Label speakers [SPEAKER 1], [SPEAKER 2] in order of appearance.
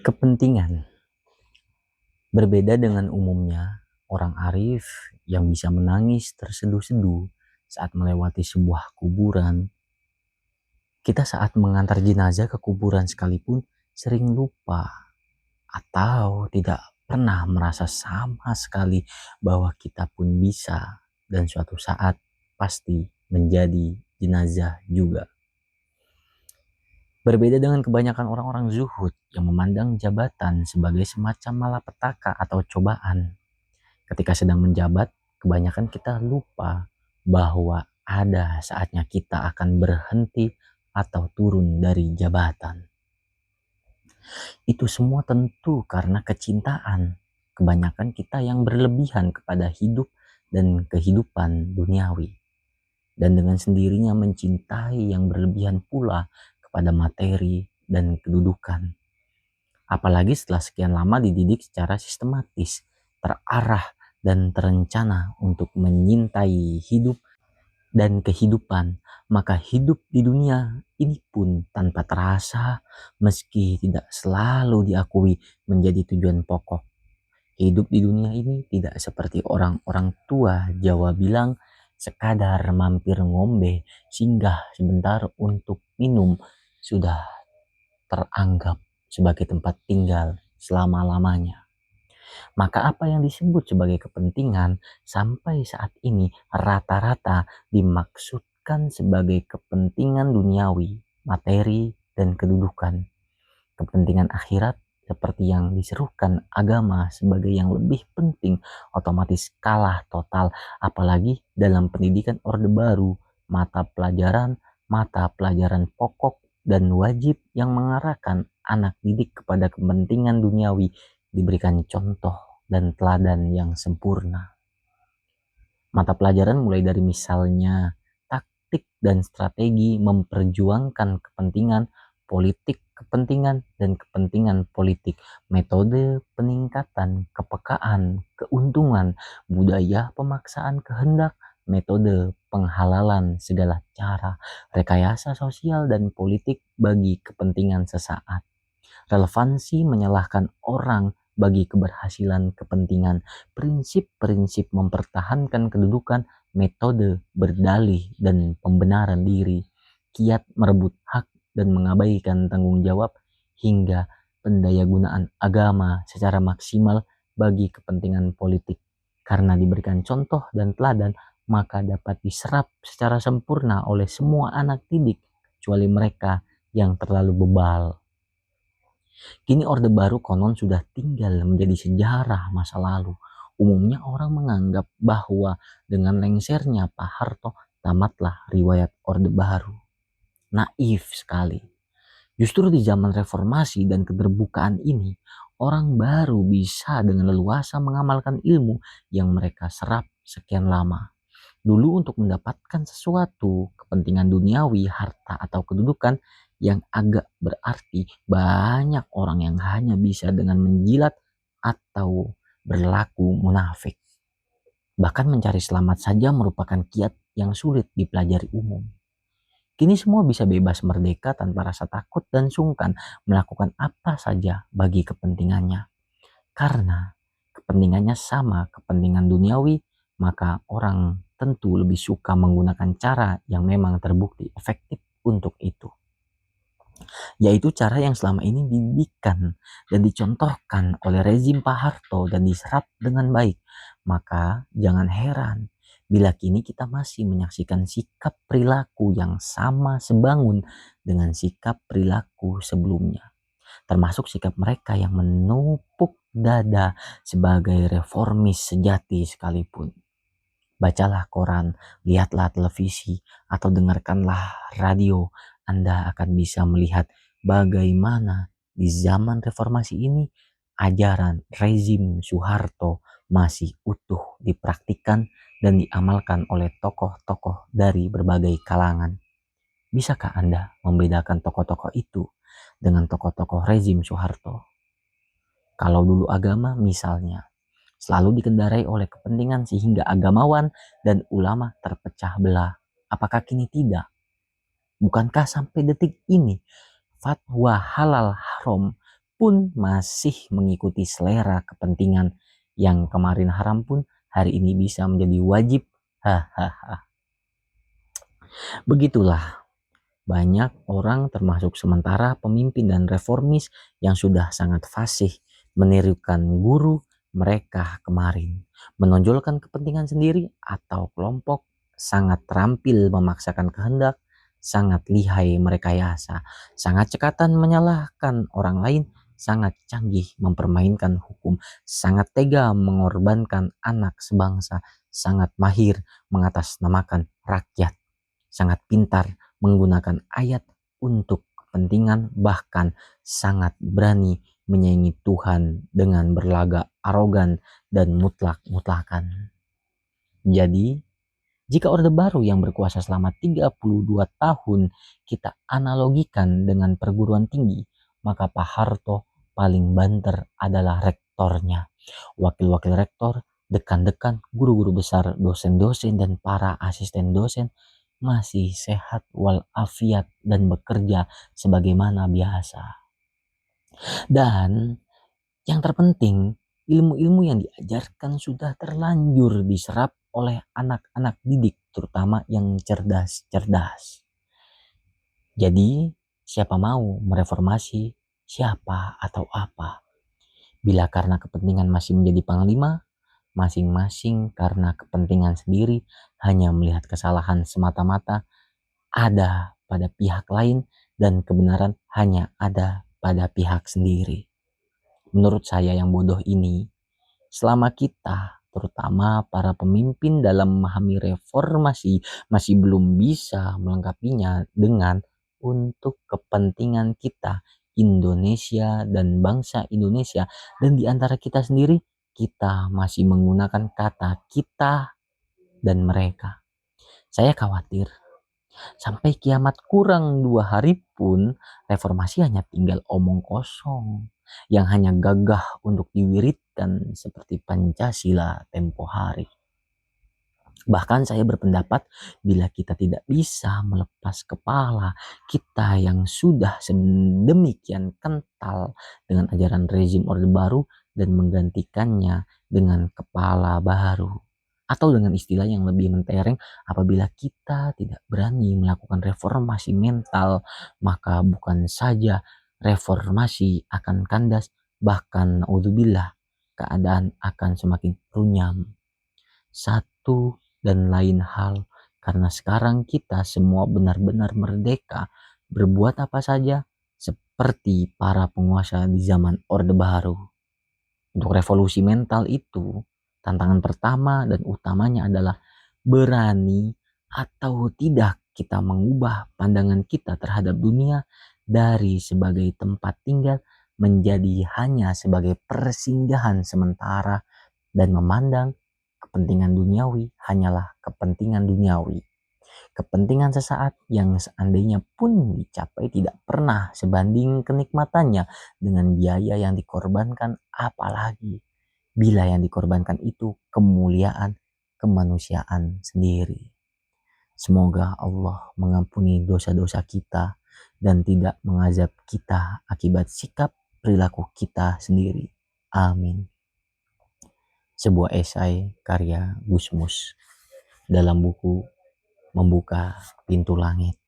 [SPEAKER 1] Kepentingan. Berbeda dengan umumnya, orang arif yang bisa menangis terseduh-seduh saat melewati sebuah kuburan. Kita saat mengantar jenazah ke kuburan sekalipun sering lupa atau tidak pernah merasa sama sekali bahwa kita pun bisa dan suatu saat pasti menjadi jenazah juga. Berbeda dengan kebanyakan orang-orang zuhud yang memandang jabatan sebagai semacam malapetaka atau cobaan. Ketika sedang menjabat, kebanyakan kita lupa bahwa ada saatnya kita akan berhenti atau turun dari jabatan. Itu semua tentu karena kecintaan. Kebanyakan kita yang berlebihan kepada hidup dan kehidupan duniawi. Dan dengan sendirinya mencintai yang berlebihan pula kepada materi dan kedudukan. Apalagi setelah sekian lama dididik secara sistematis, terarah dan terencana untuk menyintai hidup dan kehidupan, maka hidup di dunia ini pun tanpa terasa meski tidak selalu diakui menjadi tujuan pokok. Hidup di dunia ini tidak seperti orang-orang tua Jawa bilang sekadar mampir ngombe, singgah sebentar untuk minum sudah teranggap sebagai tempat tinggal selama-lamanya. Maka apa yang disebut sebagai kepentingan sampai saat ini rata-rata dimaksudkan sebagai kepentingan duniawi, materi, dan kedudukan. Kepentingan akhirat seperti yang diserukan agama sebagai yang lebih penting otomatis kalah total, apalagi dalam pendidikan Orde Baru, mata pelajaran pokok dan wajib yang mengarahkan anak didik kepada kepentingan duniawi diberikan contoh dan teladan yang sempurna. Mata pelajaran mulai dari misalnya taktik dan strategi memperjuangkan kepentingan politik, kepentingan dan kepentingan politik, metode peningkatan kepekaan, keuntungan, budaya pemaksaan kehendak, metode penghalalan segala cara, rekayasa sosial dan politik bagi kepentingan sesaat, relevansi menyalahkan orang bagi keberhasilan kepentingan, prinsip-prinsip mempertahankan kedudukan, metode berdalih dan pembenaran diri, kiat merebut hak dan mengabaikan tanggung jawab, hingga pendayagunaan agama secara maksimal bagi kepentingan politik. Karena diberikan contoh dan teladan, maka dapat diserap secara sempurna oleh semua anak didik, kecuali mereka yang terlalu bebal. Kini Orde Baru konon sudah tinggal menjadi sejarah masa lalu. Umumnya orang menganggap bahwa dengan lengsernya Pak Harto tamatlah riwayat Orde Baru. Naif sekali. Justru di zaman reformasi dan keterbukaan ini, orang baru bisa dengan leluasa mengamalkan ilmu yang mereka serap sekian lama. Dulu untuk mendapatkan sesuatu, kepentingan duniawi, harta atau kedudukan yang agak berarti, banyak orang yang hanya bisa dengan menjilat atau berlaku munafik. Bahkan mencari selamat saja merupakan kiat yang sulit dipelajari umum. Kini semua bisa bebas merdeka tanpa rasa takut dan sungkan melakukan apa saja bagi kepentingannya. Karena kepentingannya sama, kepentingan duniawi, maka orang tentu lebih suka menggunakan cara yang memang terbukti efektif untuk itu. Yaitu cara yang selama ini didikan dan dicontohkan oleh rezim Pak Harto dan diserap dengan baik. Maka jangan heran bila kini kita masih menyaksikan sikap perilaku yang sama sebangun dengan sikap perilaku sebelumnya. Termasuk sikap mereka yang menupuk dada sebagai reformis sejati sekalipun. Bacalah koran, lihatlah televisi, atau dengarkanlah radio. Anda akan bisa melihat bagaimana di zaman reformasi ini ajaran rezim Soeharto masih utuh dipraktikkan dan diamalkan oleh tokoh-tokoh dari berbagai kalangan. Bisakah Anda membedakan tokoh-tokoh itu dengan tokoh-tokoh rezim Soeharto? Kalau dulu agama misalnya, selalu dikendarai oleh kepentingan sehingga agamawan dan ulama terpecah belah. Apakah kini tidak? Bukankah sampai detik ini fatwa halal haram pun masih mengikuti selera kepentingan yang kemarin haram pun hari ini bisa menjadi wajib. Hahaha. Begitulah banyak orang termasuk sementara pemimpin dan reformis yang sudah sangat fasih menirukan guru mereka kemarin. Menonjolkan kepentingan sendiri atau kelompok, sangat terampil memaksakan kehendak, sangat lihai merekayasa, sangat cekatan menyalahkan orang lain, sangat canggih mempermainkan hukum, sangat tega mengorbankan anak sebangsa, sangat mahir mengatasnamakan rakyat, sangat pintar menggunakan ayat untuk kepentingan, bahkan sangat berani menyaingi Tuhan dengan berlagak arogan dan mutlak-mutlakan. Jadi, jika Orde Baru yang berkuasa selama 32 tahun kita analogikan dengan perguruan tinggi, maka Pak Harto paling banter adalah rektornya. Wakil-wakil rektor, dekan-dekan, guru-guru besar, dosen-dosen, dan para asisten dosen masih sehat walafiat dan bekerja sebagaimana biasa. Dan yang terpenting, ilmu-ilmu yang diajarkan sudah terlanjur diserap oleh anak-anak didik, terutama yang cerdas-cerdas. Jadi, siapa mau mereformasi siapa atau apa? Bila karena kepentingan masih menjadi panglima, masing-masing karena kepentingan sendiri hanya melihat kesalahan semata-mata ada pada pihak lain dan kebenaran hanya ada pada pihak sendiri. Menurut saya yang bodoh ini, selama kita, terutama para pemimpin dalam memahami reformasi, masih belum bisa melengkapinya dengan untuk kepentingan kita, Indonesia dan bangsa Indonesia, dan di antara kita sendiri, kita masih menggunakan kata kita dan mereka. Saya khawatir sampai kiamat kurang 2 hari pun reformasi hanya tinggal omong kosong yang hanya gagah untuk diwiritkan seperti Pancasila tempo hari. Bahkan saya berpendapat bila kita tidak bisa melepas kepala kita yang sudah sedemikian kental dengan ajaran rezim Orde Baru dan menggantikannya dengan kepala baru. Atau dengan istilah yang lebih mentereng, apabila kita tidak berani melakukan reformasi mental, maka bukan saja reformasi akan kandas, bahkan naudzubillah keadaan akan semakin runyam. Satu dan lain hal, karena sekarang kita semua benar-benar merdeka berbuat apa saja seperti para penguasa di zaman Orde Baru. Untuk revolusi mental itu, tantangan pertama dan utamanya adalah berani atau tidak kita mengubah pandangan kita terhadap dunia dari sebagai tempat tinggal menjadi hanya sebagai persinggahan sementara dan memandang kepentingan duniawi hanyalah kepentingan duniawi. Kepentingan sesaat yang seandainya pun dicapai tidak pernah sebanding kenikmatannya dengan biaya yang dikorbankan, apalagi bila yang dikorbankan itu kemuliaan kemanusiaan sendiri. Semoga Allah mengampuni dosa-dosa kita dan tidak mengazab kita akibat sikap perilaku kita sendiri. Amin. Sebuah esai karya Gusmus dalam buku Membuka Pintu Langit.